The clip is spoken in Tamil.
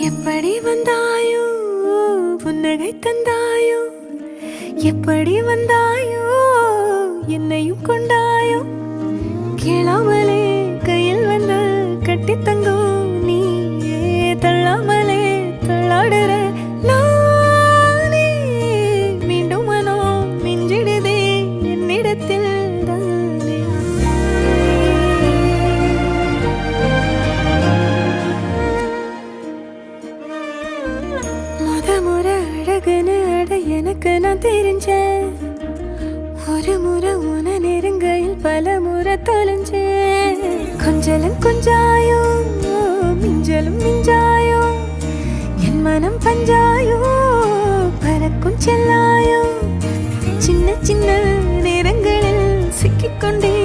எப்படி வந்தாயோ புன்னகை தந்தாயோ எப்படி வந்தாயோ என்னையும் கொண்டாயோ கேளாமலே கையில் வந்து கட்டி தங்கோ நீயே தள்ளாமலே தள்ளாடுற நானே மீண்டும் மனோ மிஞ்சிடுதே என்னிடத்தில் தானே முறை அழகுன்னு அட எனக்கு நான் தெரிஞ்சேன் ஒரு முறை உன நெருங்கையில் பல முறை தொலைஞ்சேன் கொஞ்சலும் கொஞ்சாயோ மிஞ்சலும் மிஞ்சாயோ என் மனம் பஞ்சாயோ பறக்கும் செல்லாயோ சின்ன சின்ன நேரங்களில் சிக்கிக்கொண்டே